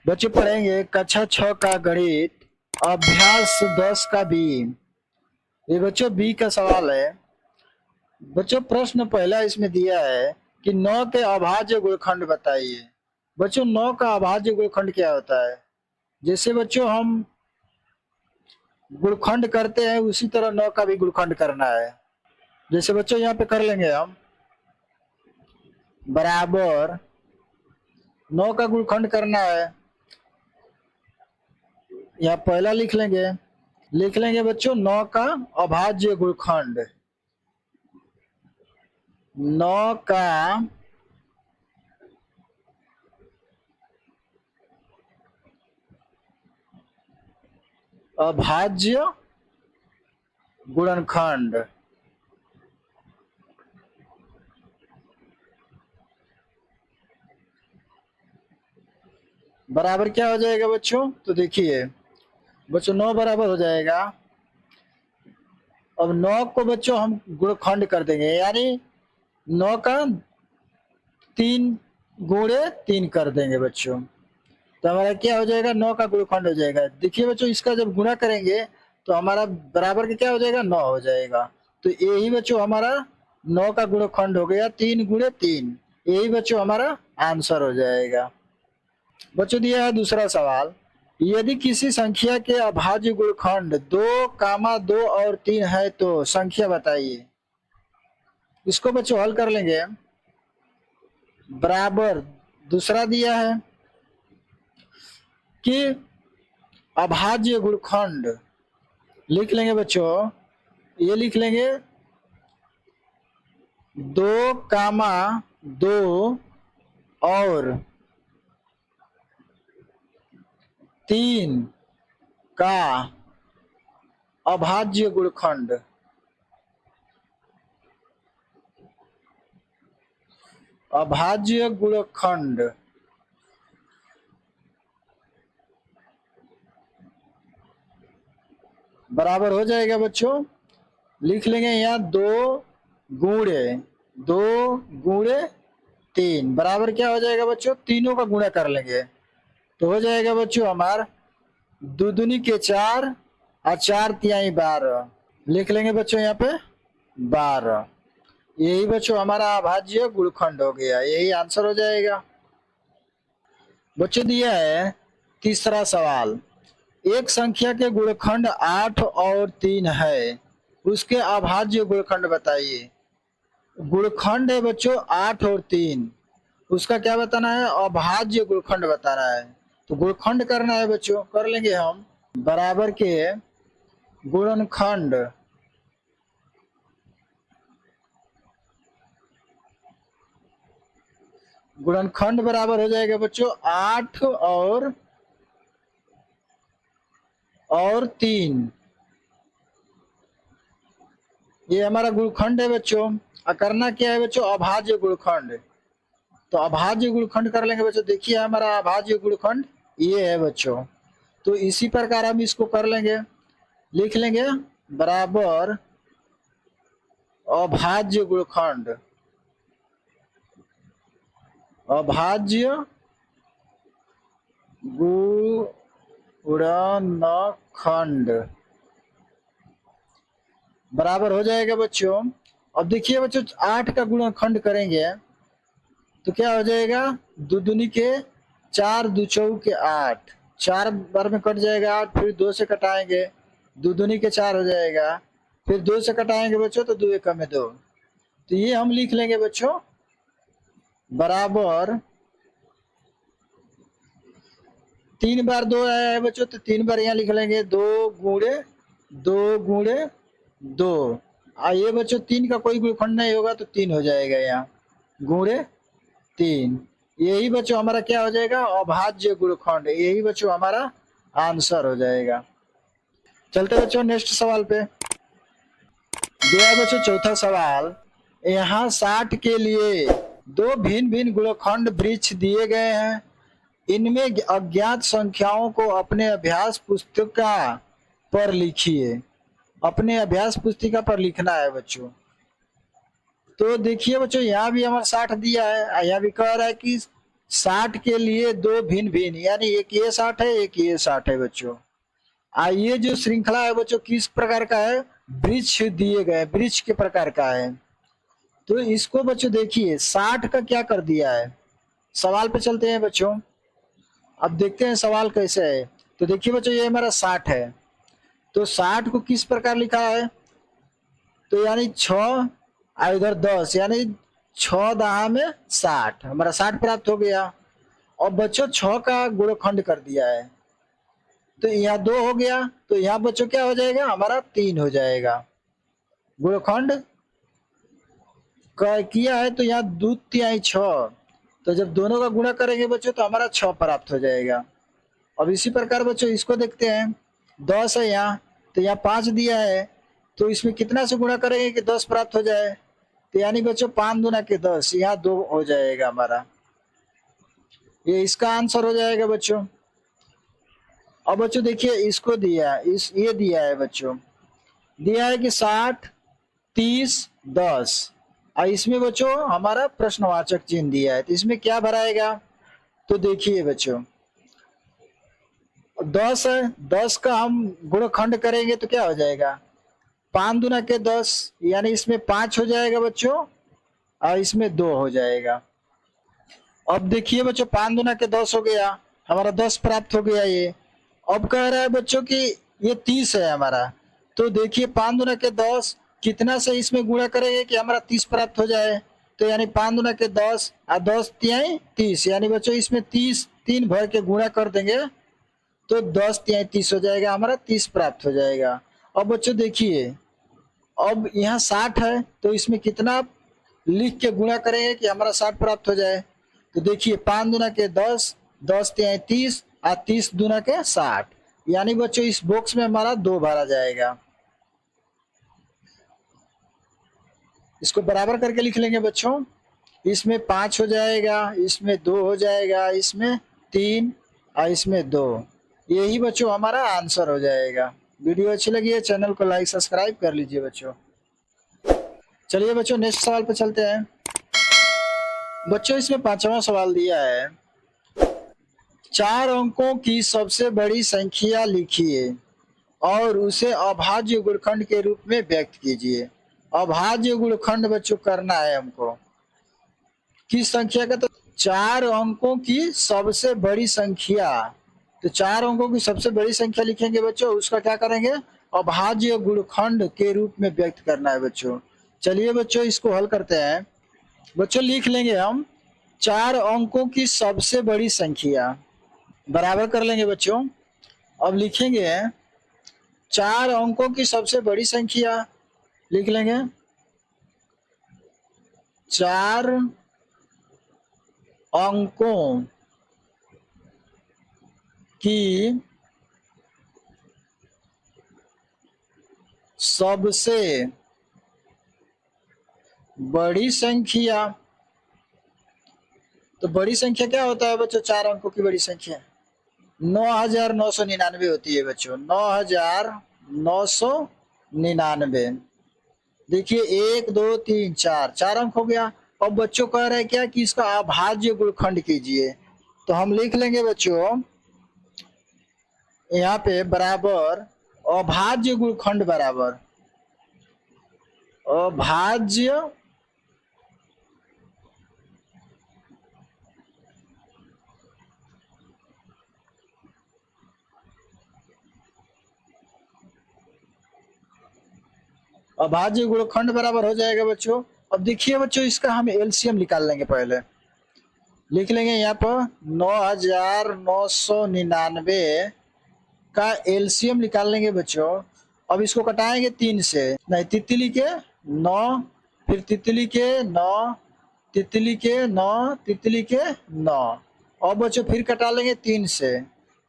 बच्चे पढ़ेंगे कक्षा 6 का गणित अभ्यास 10 का बी। ये बच्चों बी का सवाल है। बच्चों प्रश्न पहला इसमें दिया है कि 9 के अभाज्य गुणखंड बताइए। बच्चों 9 का अभाज्य गुणखंड क्या होता है? जैसे बच्चों हम गुणखंड करते हैं उसी तरह 9 का भी गुणखंड करना है। जैसे बच्चों यहाँ पे कर लेंगे हम बराबर 9 का गुणखंड करना है। यहाँ पहला लिख लेंगे बच्चों 9 का अभाज्य गुणखंड। 9 का अभाज्य गुणनखंड। बराबर क्या हो जाएगा बच्चों? तो देखिए बच्चों 9 बराबर हो जाएगा। अब 9 को बच्चों हम गुणखंड कर देंगे, यानी 9 का 3 गुणे 3 कर देंगे बच्चों। तो हमारा क्या हो जाएगा? 9 का गुणखंड हो जाएगा। देखिए बच्चों इसका जब गुणा करेंगे तो हमारा बराबर के क्या हो जाएगा? 9 हो जाएगा। तो यही बच्चों हमारा 9 का गुणखंड हो गया 3 गुणे 3। यही बच्चों हमारा आंसर हो जाएगा। बच्चों दिया है दूसरा सवाल, यदि किसी संख्या के अभाज्य गुणखंड 2, 2 और 3 है तो संख्या बताइए। इसको बच्चों हल कर लेंगे। बराबर दूसरा दिया है कि अभाज्य गुणखंड लिख लेंगे बच्चों, ये लिख लेंगे 2, 2 और 3 का अभाज्य गुणखंड। अभाज्य गुणखंड बराबर हो जाएगा बच्चों, लिख लेंगे यहाँ 2 गुणे 3 बराबर क्या हो जाएगा बच्चों? तीनों का गुणा कर लेंगे तो हो जाएगा बच्चों हमार 2 दूनी के 4 और 4 तिहाई 12। लिख लेंगे बच्चों यहाँ पे 12। यही बच्चों हमारा अभाज्य गुणखंड हो गया, यही आंसर हो जाएगा। बच्चों दिया है तीसरा सवाल, एक संख्या के गुणखंड 8 और 3 है, उसके अभाज्य गुणखंड बताइए। गुणखंड है बच्चों 8 और 3, उसका क्या बताना है? अभाज्य गुणखंड बताना है। तो गुणखंड करना है बच्चों, कर लेंगे हम बराबर के गुणनखंड। गुणनखंड बराबर हो जाएगा बच्चों 8 और 3। ये हमारा गुणखंड है बच्चों। और करना क्या है बच्चों? अभाज्य गुणखंड। तो अभाज्य गुणखंड कर लेंगे बच्चों। देखिए हमारा अभाज्य गुणखंड ये है बच्चों। तो इसी प्रकार हम इसको कर लेंगे, लिख लेंगे बराबर अभाज्य गुणखंड। अभाज्य गुणनखंड बराबर हो जाएगा बच्चों। अब देखिए बच्चों 8 का गुणनखंड करेंगे तो क्या हो जाएगा? 2 दूनी के 4, 2 चौके 8, 4 बार में कट जाएगा 8, फिर 2 से कटाएंगे 2 दूनी के 4 हो जाएगा, फिर 2 से कटाएंगे बच्चों तो 2 एकम में 2। तो ये हम लिख लेंगे बच्चों बराबर 3 बार 2 आया है बच्चों, तो 3 बार यहाँ लिख लेंगे 2 गुणे 2। ये बच्चों 3 का कोई गुणखंड नहीं होगा तो 3 हो जाएगा यहाँ गुणे 3। यही बच्चों हमारा क्या हो जाएगा? अभाज्य गुणखंड। यही बच्चों हमारा आंसर हो जाएगा। चलते बच्चों नेक्स्ट सवाल पे। दिया बच्चों चौथा सवाल, यहाँ 60 के लिए 2 भिन्न भिन्न गुणखंड वृक्ष दिए गए हैं, इनमें अज्ञात संख्याओं को अपने अभ्यास पुस्तिका पर लिखिए। अपने अभ्यास पुस्तिका पर लिखना है बच्चों। तो देखिए बच्चों यहाँ भी हमारा 60 दिया है, यहाँ भी कह रहा है कि 60 के लिए दो भिन्न भिन्न, यानी एक ये 60 है, एक ये 60 है बच्चों। ये जो श्रृंखला है बच्चों किस प्रकार का है, वृक्ष दिए गए, वृक्ष के प्रकार का है। तो इसको बच्चों देखिए 60 का क्या कर दिया है। सवाल पे चलते हैं बच्चों, अब देखते हैं सवाल कैसे है। तो देखिए बच्चों ये हमारा 60 है, तो 60 को किस प्रकार लिखा है, तो यानी 6 और इधर 10, यानी 6 दहा में 60, हमारा 60 प्राप्त हो गया। और बच्चों 6 का गुणनखंड कर दिया है, तो यहाँ 2 हो गया, तो यहाँ बच्चों क्या हो जाएगा, हमारा 3 हो जाएगा। गुणनखंड किया है तो यहाँ 2 तिहाई 6, तो जब दोनों का गुणा करेंगे बच्चों तो हमारा 6 प्राप्त हो जाएगा। अब इसी प्रकार बच्चों इसको देखते हैं, 10 है यहाँ, तो यहाँ 5 दिया है, तो इसमें कितना से गुणा करेंगे कि 10 प्राप्त हो जाए, तो यानी बच्चों 5 दूना के 10, यहाँ 2 हो जाएगा हमारा, ये इसका आंसर हो जाएगा बच्चों। अब बच्चों देखिए इसको दिया है, ये दिया है बच्चों, दिया है कि 60 30 10, और इसमें बच्चों हमारा प्रश्नवाचक चिन्ह दिया है, तो इसमें क्या भराएगा, तो देखिए बच्चों 10 है, 10 का हम गुणनखंड करेंगे तो क्या हो जाएगा, 5 दूना के 10, यानी इसमें 5 हो जाएगा बच्चों, और इसमें 2 हो जाएगा। अब देखिए बच्चों 5 दूना के 10 हो गया, हमारा 10 प्राप्त हो गया ये। अब कह रहा है बच्चों कि ये 30 है हमारा, तो देखिए 5 दूना के 10 कितना से इसमें गुणा करेंगे कि हमारा 30 प्राप्त हो जाए, तो यानी 5 दूना के 10 और 10 तिहाई 30, यानी बच्चों इसमें 30 3 भर के गुणा कर देंगे तो 10 तिहाई 30 हो जाएगा, हमारा 30 प्राप्त हो जाएगा। अब बच्चों देखिए अब यहाँ 60 है, तो इसमें कितना लिख के गुणा करेंगे कि हमारा 60 प्राप्त हो जाए, तो देखिए 5 दूना के 10 10 तिहाई 30 और 30 दूना के 60, यानी बच्चों इस बॉक्स में हमारा 2 भरा जाएगा। इसको बराबर करके लिख लेंगे बच्चों, इसमें 5 हो जाएगा, इसमें 2 हो जाएगा, इसमें 3 और इसमें 2, यही बच्चों हमारा आंसर हो जाएगा। वीडियो अच्छी लगी है चैनल को लाइक सब्सक्राइब कर लीजिए बच्चों। चलिए बच्चों नेक्स्ट सवाल पे चलते हैं। बच्चों इसमें 5वां सवाल दिया है, 4 अंकों की सबसे बड़ी संख्या लिखिए और उसे अभाज्य गुणनखंड के रूप में व्यक्त कीजिए। अभाज्य गुणनखंड बच्चों करना है हमको, किस संख्या का, तो 4 अंकों की सबसे बड़ी संख्या, तो 4 अंकों की सबसे बड़ी संख्या लिखेंगे बच्चों, उसका क्या करेंगे, अभाज्य गुणनखंड के रूप में व्यक्त करना है बच्चों। चलिए बच्चों इसको हल करते हैं। बच्चों लिख लेंगे हम 4 अंकों की सबसे बड़ी संख्या, बराबर कर लेंगे बच्चों। अब लिखेंगे 4 अंकों की सबसे बड़ी संख्या, लिख लेंगे 4 अंकों की सबसे बड़ी संख्या, तो बड़ी संख्या क्या होता है बच्चों, 4 अंकों की बड़ी संख्या 9999 होती है बच्चों, 9999। देखिए 1 2 3 4, 4 अंक हो गया। अब बच्चों कह रहे हैं क्या कि इसका अभाज्य गुणनखंड कीजिए, तो हम लिख लेंगे बच्चों यहाँ पे बराबर अभाज्य गुणनखंड बराबर अभाज्य अभाज्य गुणनखंड बराबर हो जाएगा बच्चों। अब देखिए बच्चों इसका हम एलसीएम निकाल लेंगे, पहले लिख लेंगे यहाँ पर 9999 का एलसीएम निकाल लेंगे बच्चों। अब इसको कटाएंगे 3 से, नहीं तितली के 9, फिर तितली के 9, तितली के 9, तितली के 9। अब बच्चों फिर कटा लेंगे 3 से,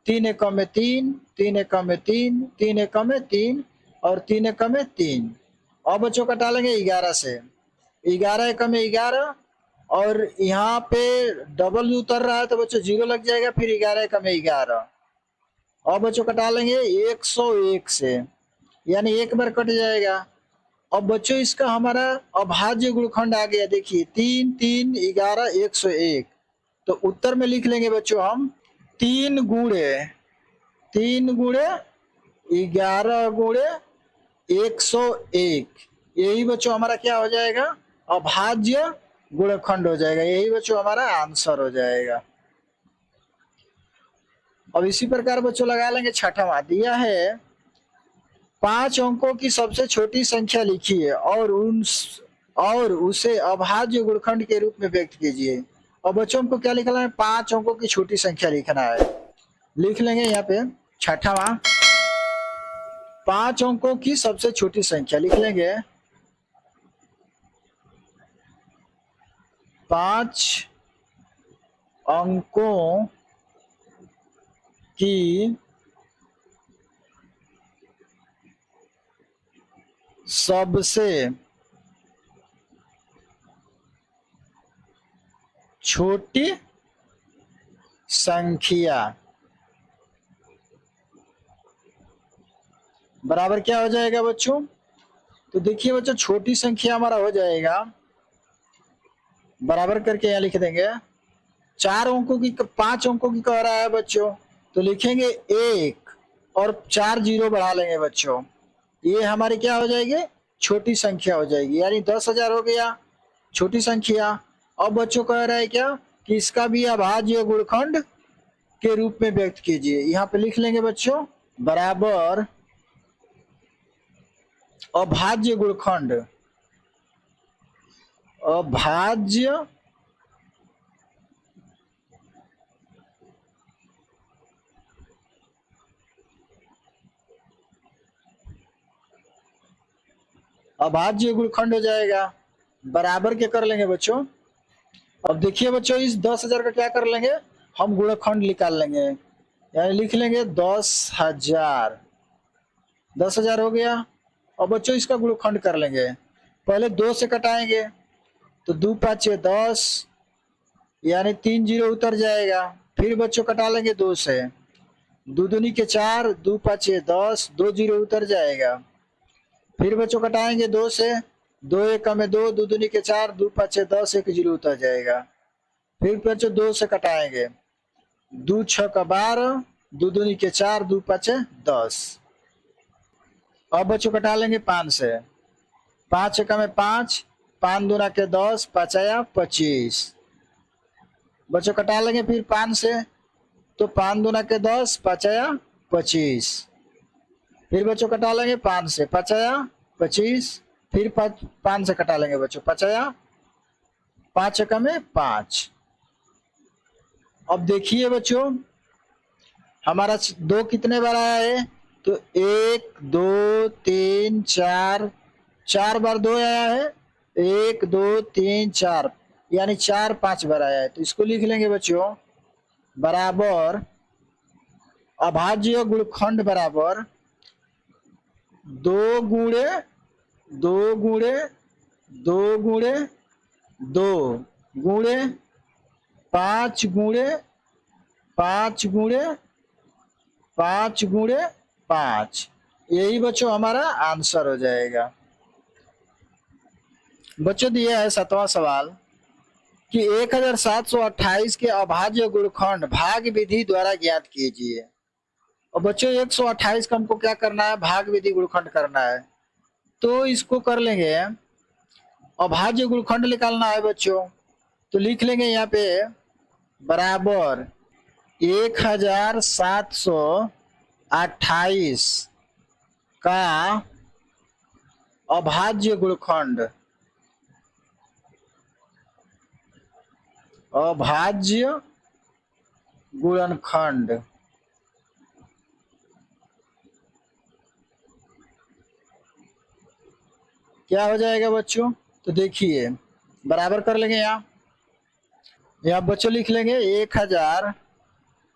3 एकम में 3, 3 एकम में 3, 3 एकम में 3 और 3 एकम में 3। अब बच्चों कटा लेंगे 11 से, 11 एकम में 11 और यहाँ पे डबल उतर रहा है तो बच्चों 0 लग जाएगा, फिर 11 एकम में 11। अब बच्चों कटा लेंगे 101 से, यानी एक बार कट जाएगा। अब बच्चों इसका हमारा अभाज्य गुणनखंड आ गया, देखिए 3 3 11 101, तो उत्तर में लिख लेंगे बच्चों हम 3 गुणे 11 गुणे 101। यही बच्चों हमारा क्या हो जाएगा, अभाज्य गुणनखंड हो जाएगा। यही बच्चों हमारा आंसर हो जाएगा। अब इसी प्रकार बच्चों लगा लेंगे छठवां। दिया है 5 अंकों की सबसे छोटी संख्या लिखिए और उसे अभाज्य गुणनखंड के रूप में व्यक्त कीजिए। और बच्चों हमको क्या लिखना है, 5 अंकों की छोटी संख्या लिखना है। लिख लेंगे यहाँ पे छठवां, 5 अंकों की सबसे छोटी संख्या लिख लेंगे। 5 अंकों की सबसे छोटी संख्या बराबर क्या हो जाएगा बच्चों, तो देखिए बच्चों छोटी संख्या हमारा हो जाएगा बराबर करके यहाँ लिख देंगे 4 अंकों की, 5 अंकों की कह रहा है बच्चों, तो लिखेंगे 1 और 4 जीरो बढ़ा लेंगे बच्चों। ये हमारी क्या हो जाएगी, छोटी संख्या हो जाएगी, यानी 10,000 हो गया छोटी संख्या। अब बच्चों कह रहा है क्या कि इसका भी अभाज्य गुणनखंड के रूप में व्यक्त कीजिए। यहाँ पे लिख लेंगे बच्चों बराबर अभाज्य गुणनखंड, अभाज्य अभाज्य गुणनखंड हो जाएगा। बराबर क्या कर लेंगे बच्चों, अब देखिए बच्चों इस 10,000 का क्या कर लेंगे, हम गुणनखंड निकाल लेंगे, यानी लिख लेंगे 10,000। 10,000 हो गया। अब बच्चों इसका गुणनखंड कर लेंगे, पहले 2 से कटाएंगे तो 2 5 10, यानी 3 जीरो उतर जाएगा। फिर बच्चों कटा लेंगे 2 से, 2 दूनी के 4, 2 5 10, 2 जीरो उतर जाएगा। फिर बच्चों कटाएंगे 2 से, 2 1 में 2, 2 दूनी के 4, 2 5 10, 1 जीरो उतर जाएगा। फिर बच्चों 2 से कटाएंगे, 2 6 का 12, 2 दूनी के 4, 2 5 10। अब बच्चों कटा लेंगे 5 से, 5 1 में 5, 5 दूना के 10, 5 25। बच्चों कटा लेंगे फिर 5 से, तो 5 दूना के 10, 5 25। फिर बच्चों कटा लेंगे 5 से, 5 25। फिर 5 से कटा लेंगे बच्चों, 5 1 में 5। अब देखिए बच्चों हमारा 2 कितने बार आया है, तो 1 2 3 4, 4 बार 2 आया है, 1 2 3 4, यानी 4 5 बार आया है। तो इसको लिख लेंगे बच्चों बराबर अभाज्य गुणनखंड बराबर 2 गुणे 2 गुणे 2 गुणे 2 गुणे 5 गुणे 5 गुणे 5 गुणे 5। यही बच्चों हमारा आंसर हो जाएगा। बच्चों दिया है 7वां सवाल कि 1728 के अभाज्य गुणनखंड भाग विधि द्वारा ज्ञात कीजिए। और बच्चों 128 का हमको क्या करना है, भाग विधि गुणनखंड करना है। तो इसको कर लेंगे, अभाज्य गुणनखंड निकालना है बच्चों, तो लिख लेंगे यहाँ पे बराबर 1728 का अभाज्य गुणनखंड, अभाज्य गुणनखंड क्या हो जाएगा बच्चों, तो देखिए बराबर कर लेंगे। यहाँ बच्चों लिख लेंगे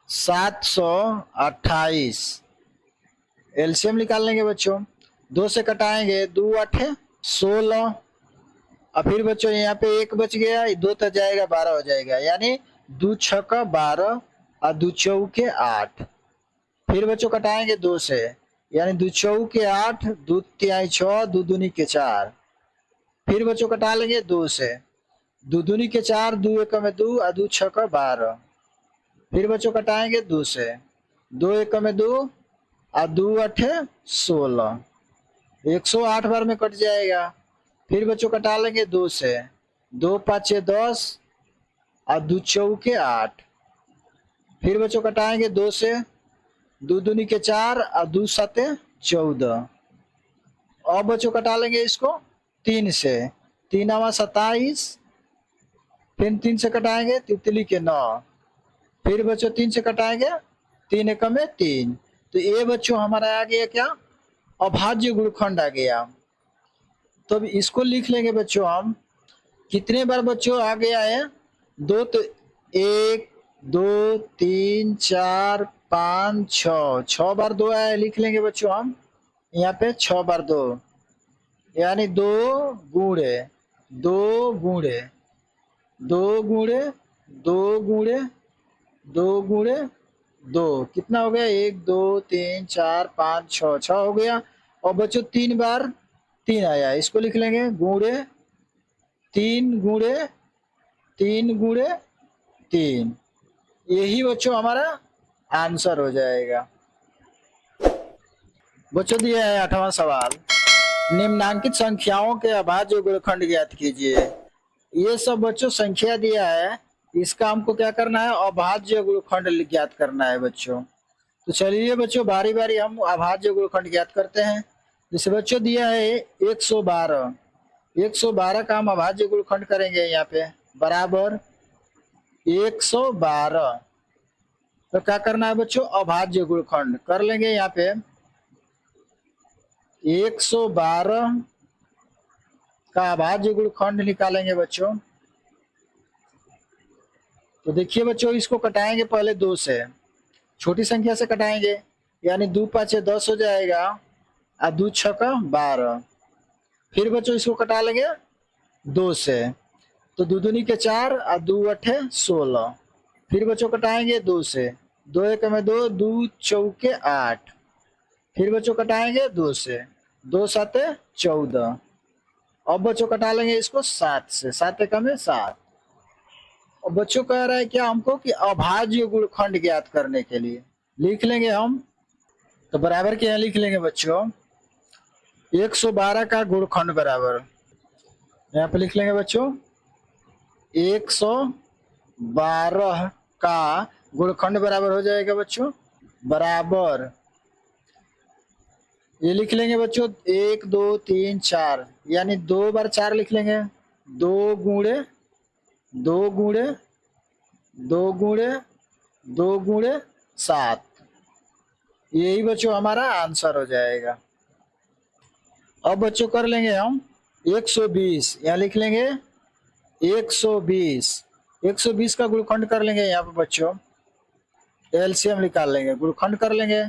1728, एलसीएम निकाल लेंगे बच्चों, 2 से कटाएंगे, 2 8 16। और फिर बच्चों यहाँ पे 1 बच गया, 2 तक जाएगा 12 हो जाएगा, यानी 2 6 का 12 और 2 4 के 8। फिर बच्चों कटाएंगे 2 से, यानी 2 4 के 8, 2 3 6, 2 दूनी के 4। फिर बच्चों कटा लेंगे 2 से, दो दूनी के 4, दो एक में 2 और 2 6 का 12। फिर बच्चों कटाएंगे 2 से, 2 एक में 2 और 2 8 16, 108 बार में कट जाएगा। फिर बच्चों कटा लेंगे 2 से, 2 5 10 और 2 चौके 8। फिर बच्चों कटाएंगे 2 से, 2 दूनी के 4 और 2 सते 14। और बच्चों कटा लेंगे इसको 3 से, 3 आवा 27। फिर 3 से कटाएंगे तितली के 9। फिर बच्चों 3 से कटाएंगे, 3 एक में 3। तो ये बच्चों हमारा आ गया क्या, अभाज्य गुणखंड आ गया। तो अब इसको लिख लेंगे बच्चों हम, कितने बार बच्चों आ गया है, 2। तो 1 2 3 4 5 6, 6 बार 2 आया है, लिख लेंगे बच्चों हम यहाँ पे 6 बार 2, यानी 2 गुणे 2 गुणे 2 गुणे 2 गुणे 2 गुणे 2, कितना हो गया, 1 2 3 4 5 6, 6 हो गया। और बच्चों 3 बार 3 आया, इसको लिख लेंगे गुणे 3 गुणे 3 गुणे 3। यही बच्चों हमारा आंसर हो जाएगा। बच्चों दिया है 8वां सवाल, निम्नांकित संख्याओं के अभाज्य गुणखंड ज्ञात कीजिए। ये सब बच्चों संख्या दिया है, इसका हमको क्या करना है, अभाज्य गुणखंड ज्ञात करना है बच्चों। तो चलिए बच्चों बारी बारी हम अभाज्य गुणखंड ज्ञात करते हैं। जैसे बच्चों दिया है 112, 112 का हम अभाज्य गुणखंड करेंगे यहाँ पे, बराबर 112। तो क्या करना है बच्चों, अभाज्य गुणखंड कर लेंगे यहाँ पे। 112 का अभाज्य गुणखंड निकालेंगे बच्चों। तो देखिए बच्चों इसको कटाएंगे पहले 2 से, छोटी संख्या से कटाएंगे, यानी 2 5 10 हो जाएगा और 2 6 12। फिर बच्चों इसको कटा लेंगे 2 से, तो 2 दूनी के 4 और 2 8 16। फिर बच्चों कटाएंगे 2 से, 2 एक में 2, 2 चौके 8। फिर बच्चों कटाएंगे 2 से, 2 7 14। अब बच्चों कटा लेंगे इसको 7 से, 7 एक में 7। और बच्चों कह रहा है क्या हमको कि अभाज्य गुणखंड ज्ञात करने के लिए लिख लेंगे हम। तो बराबर के यहाँ लिख लेंगे बच्चों 112 का गुणखंड बराबर, यहाँ पे लिख लेंगे बच्चों 112 का गुणखंड बराबर हो जाएगा बच्चों, बराबर ये लिख लेंगे बच्चों 1 2 3 4, यानी 2 बार 4 लिख लेंगे, 2 गुणे 2 गुणे 2 गुणे 2 गुणे 7। यही बच्चों हमारा आंसर हो जाएगा। अब बच्चों कर लेंगे हम 120, यहाँ लिख लेंगे 120, 120 का गुणखंड कर लेंगे यहाँ पे बच्चों, एलसीएम निकाल लेंगे, गुणखंड कर लेंगे।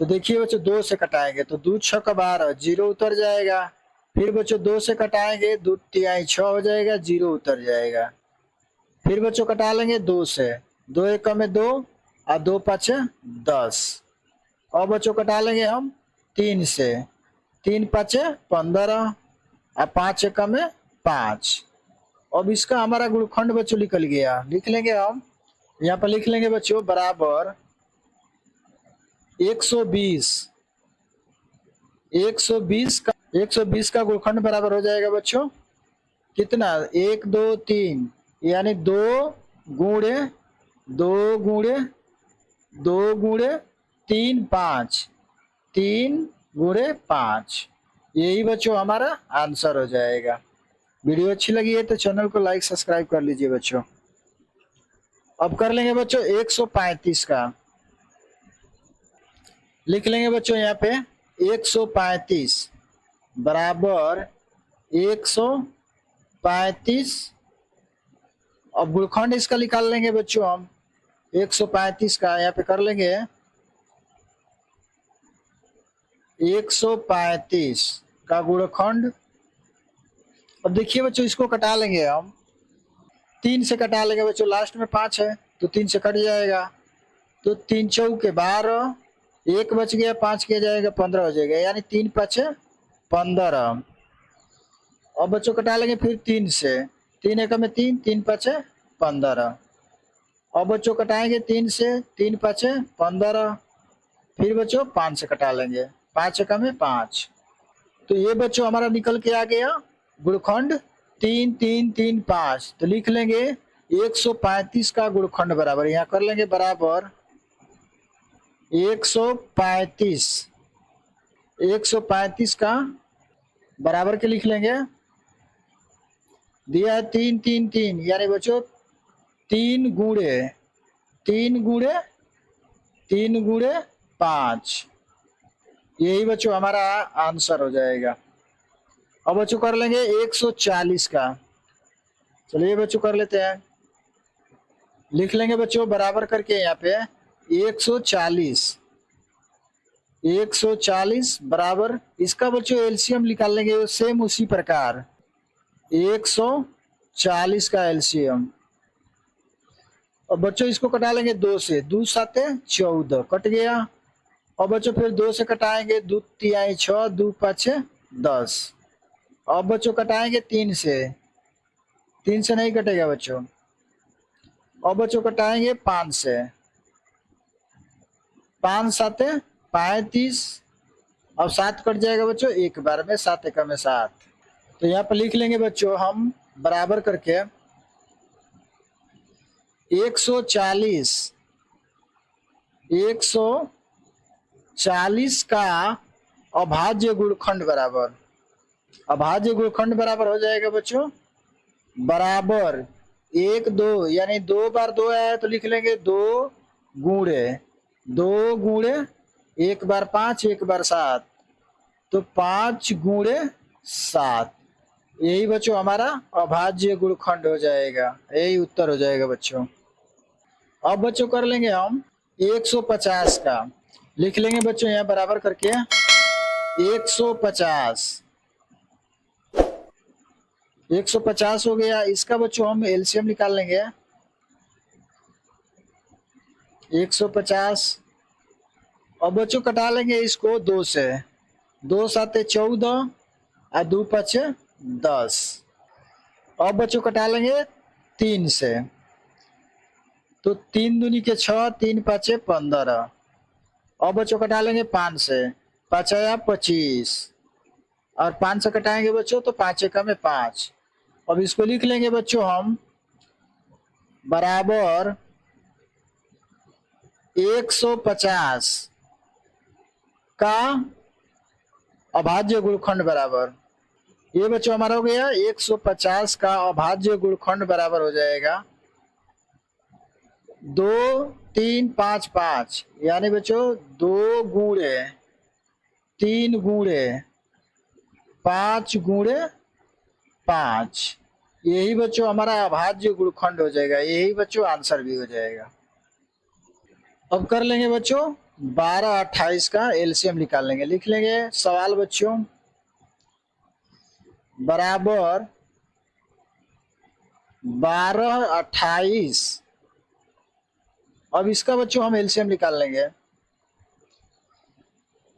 तो देखिए बच्चों 2 से कटाएंगे तो 2 6 12, 0 उतर जाएगा। फिर बच्चों 2 से कटाएंगे, 2 3 6 हो जाएगा, 0 उतर जाएगा। फिर बच्चों कटा लेंगे 2 से, 2 एक में 2 और 2 5 10। और बच्चों कटा लेंगे हम 3 से, 3 5 15 और 5 एक में 5। अब इसका हमारा गुणखंड बच्चों निकल गया, लिख लेंगे हम यहाँ पर, लिख लेंगे बच्चों बराबर 120, 120 का गुणखंड बराबर हो जाएगा बच्चों कितना, 1 2 3, यानी 2 गुणे 2 गुणे 2 गुणे 3 5, 3 गुणे 5। यही बच्चों हमारा आंसर हो जाएगा। वीडियो अच्छी लगी है तो चैनल को लाइक सब्सक्राइब कर लीजिए बच्चों। अब कर लेंगे बच्चों 135 का, लिख लेंगे बच्चों यहाँ पे 135 बराबर 135। अब गुणखंड इसका निकाल लेंगे बच्चों हम 135 का, यहाँ पे कर लेंगे 135 का गुणखंड। अब देखिए बच्चों इसको कटा लेंगे हम, 3 से कटा लेंगे बच्चों, लास्ट में 5 है तो 3 से कट जाएगा, तो 3 चौके 12, 1 बच गया, 5 किया जाएगा 15 हो जाएगा, यानी 3 5 15। अब बच्चों कटा लेंगे फिर 3 से, 3 एकम में 3, 3 पचे 15। अब बच्चों कटाएंगे 3 से, 3 पचे 15। फिर बच्चों 5 से कटा लेंगे, 5 एकम में 5। तो ये बच्चों हमारा निकल के आ गया गुणखंड 3 3 3 5। तो लिख लेंगे 135 का गुणखंड बराबर, यहाँ कर लेंगे बराबर 135। 135 का बराबर के लिख लेंगे, दिया है 3 3 3, यानी बच्चों 3 गुणे 3 गुणे 3 गुणे 5। यही बच्चों हमारा आंसर हो जाएगा। अब बच्चों कर लेंगे 140 का। चलिए बच्चों कर लेते हैं, लिख लेंगे बच्चों बराबर करके यहाँ पे 140। 140 बराबर, इसका बच्चों एलसीएम निकाल लेंगे सेम उसी प्रकार 140 का एलसीएम। और बच्चों इसको कटा लेंगे 2 से, 2 साते 14 कट गया। और बच्चों फिर 2 से कटाएंगे, 2 तिहाई 6, 2 पाँचे 10। अब बच्चों कटाएंगे 3 से, 3 से नहीं कटेगा बच्चों। अब बच्चों कटाएंगे 5 से, 5 साते 35। अब 7 कट जाएगा बच्चों एक बार में, 7 एकम में 7। तो यहाँ पर लिख लेंगे बच्चों हम बराबर करके 140 का अभाज्य गुणखंड बराबर, अभाज्य गुणखंड बराबर हो जाएगा बच्चों बराबर 1 2, यानी 2 बार 2 आया तो लिख लेंगे 2 गुणे 2 गुणे 1 बार 5, 1 बार 7, तो 5 गुणे 7। यही बच्चों हमारा अभाज्य गुणखंड हो जाएगा, यही उत्तर हो जाएगा बच्चों। अब बच्चों कर लेंगे हम 150 का, लिख लेंगे बच्चों यहाँ बराबर करके 150। 150 हो गया, इसका बच्चों हम एलसीएम निकाल लेंगे 150। अब बच्चों कटा लेंगे इसको 2 से, 2 साते 14 और 2 पचे 10। अब बच्चों कटा लेंगे 3 से, तो 3 दूनी के 6, 3 पाँचे 15। अब बच्चों कटा लेंगे 5 से, 5 या 25 और 5 से कटाएंगे बच्चों तो 5 एकम में 5। अब इसको लिख लेंगे बच्चों हम बराबर 150 का अभाज्य गुणखंड बराबर, ये बच्चों हमारा हो गया 150 का अभाज्य गुणखंड बराबर हो जाएगा 2 3 5 5, यानी बच्चों 2 गुणे 3 गुणे 5 गुणे 5। यही बच्चों हमारा अभाज्य गुणखंड हो जाएगा, यही बच्चों आंसर भी हो जाएगा। अब कर लेंगे बच्चों 12 28 का एलसीएम निकाल लेंगे, लिख लेंगे सवाल बच्चों बराबर 12 28। अब इसका बच्चों हम एलसीएम निकाल लेंगे,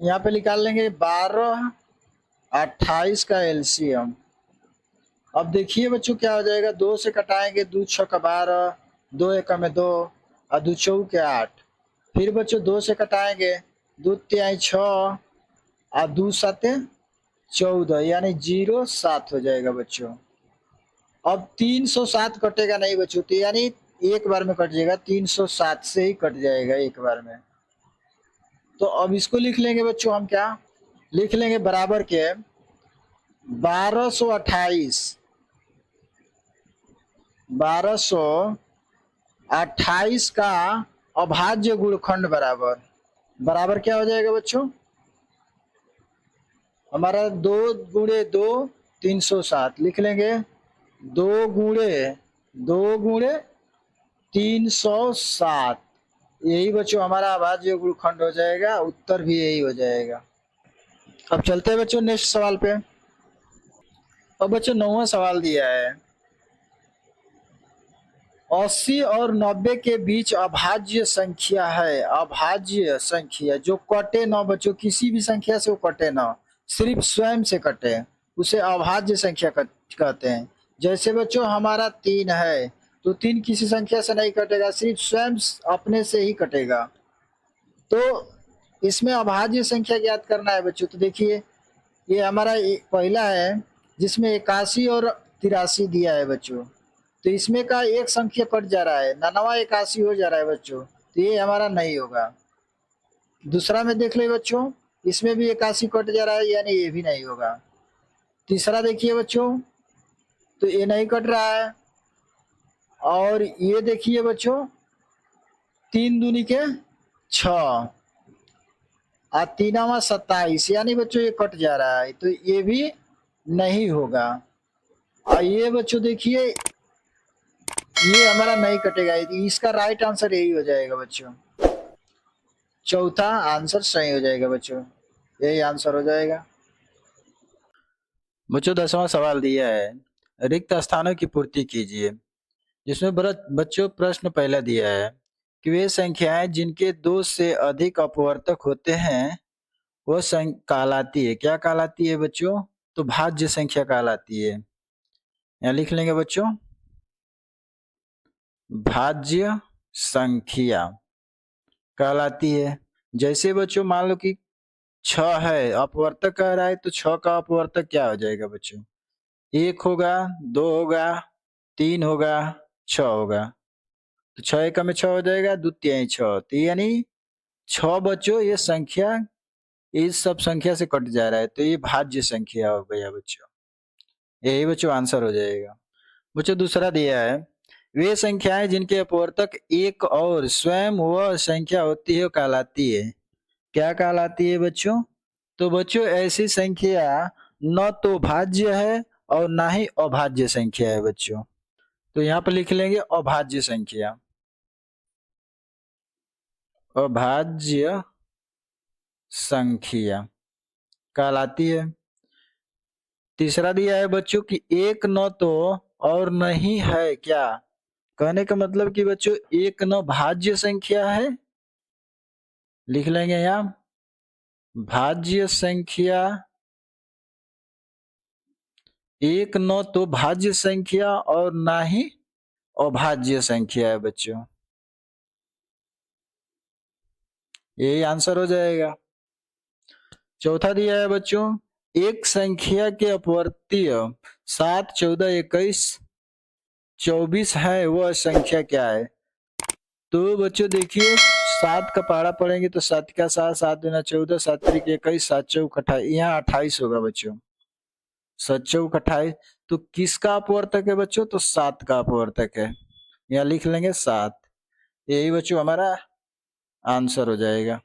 यहाँ पे निकाल लेंगे 12 28 का एलसीएम। अब देखिए बच्चों क्या हो जाएगा, 2 से कटाएंगे 2 6 12, 2 एकम में 2 और 2 4 के 8। फिर बच्चों 2 से कटाएंगे 2 तिहाई 6 और 2 साते 14, यानी 0 7 हो जाएगा बच्चों। अब 307 कटेगा नहीं बच्चों, तो यानी एक बार में कट जाएगा, 307 से ही कट जाएगा एक बार में। तो अब इसको लिख लेंगे बच्चों हम, क्या लिख लेंगे बराबर के 1228 का अभाज्य गुणखंड बराबर, बराबर क्या हो जाएगा बच्चों हमारा 2 गुणे 2 307, लिख लेंगे 2 गुणे 307। यही बच्चों हमारा अभाज्य गुणखंड हो जाएगा, उत्तर भी यही हो जाएगा। अब चलते हैं बच्चों नेक्स्ट सवाल पे। अब बच्चों 9वां सवाल दिया है 80 और 90 के बीच अभाज्य संख्या है, अभाज्य संख्या जो कटे ना बच्चों, किसी भी संख्या से वो कटे ना, सिर्फ स्वयं से कटे, उसे अभाज्य संख्या कहते हैं। जैसे बच्चों हमारा 3 है तो 3 किसी संख्या से नहीं कटेगा, सिर्फ स्वयं अपने से ही कटेगा। तो इसमें अभाज्य संख्या ज्ञात करना है बच्चों। तो देखिए ये हमारा पहला है जिसमें 81 और 83 दिया है बच्चों। तो इसमें का एक संख्या कट जा रहा है, 99 81 हो जा रहा है बच्चों, तो ये हमारा नहीं होगा। दूसरा में देख लो बच्चों, इसमें भी 81 कट जा रहा है, यानी ये भी नहीं होगा। तीसरा देखिए बच्चों, तो ये नहीं कट रहा है। और ये देखिए बच्चों, 3 दूनी के 6 और 3 27, यानी बच्चों ये कट जा रहा है, तो ये भी नहीं होगा। और ये बच्चों देखिए ये हमारा नहीं कटेगा, इसका राइट आंसर यही हो जाएगा बच्चों। चौथा आंसर सही हो जाएगा बच्चों, यही आंसर हो जाएगा। बच्चों 10वां सवाल दिया है, रिक्त स्थानों की पूर्ति कीजिए। जिसमें बच्चों प्रश्न पहला दिया है कि वे संख्याएं जिनके 2 से अधिक अपवर्तक होते हैं वह कहलाती है, क्या कहलाती है बच्चों? तो भाज्य संख्या कहलाती है। यहाँ लिख लेंगे बच्चों, भाज्य संख्या कहलाती है। जैसे बच्चों मान लो कि 6 है, अपवर्तक कह रहा है, तो 6 का अपवर्तक क्या हो जाएगा बच्चों? 1 होगा, 2 होगा, 3 होगा, 6 होगा। तो 6 एकम में 6 हो जाएगा, 2 तिहाई 6, तो यानी 6 बच्चों ये संख्या इस सब संख्या से कट जा रहा है, तो ये भाज्य संख्या हो गया बच्चों। यही बच्चों आंसर हो जाएगा। बच्चों दूसरा दिया है, वे संख्याएं जिनके अपवर्तक 1 और स्वयं वह संख्या होती है कहलाती है, क्या कहलाती है बच्चों? तो बच्चों ऐसी संख्या न तो भाज्य है और ना ही अभाज्य संख्या है बच्चों। तो यहाँ पर लिख लेंगे अभाज्य संख्या, अभाज्य संख्या कहलाती है। तीसरा दिया है बच्चों कि एक न तो और नहीं है, क्या कहने का मतलब कि बच्चों एक न भाज्य संख्या है, लिख लेंगे यहाँ भाज्य संख्या, एक न तो भाज्य संख्या और ना ही अभाज्य संख्या है बच्चों, यही आंसर हो जाएगा। चौथा दिया है बच्चों, एक संख्या के अपवर्तीय 7, 14, 21, 24 है, वह संख्या क्या है? तो बच्चों देखिए 7 का पहाड़ा पढ़ेंगे तो 7 का 7, 7 दूना 14, 7 त्रिक 21, 7 चौक 28, यहाँ 28 होगा बच्चों, 7 चौक 28। तो किसका अपवर्तक है बच्चों? तो 7 का अपवर्तक है, यहाँ लिख लेंगे 7। यही बच्चों हमारा आंसर हो जाएगा।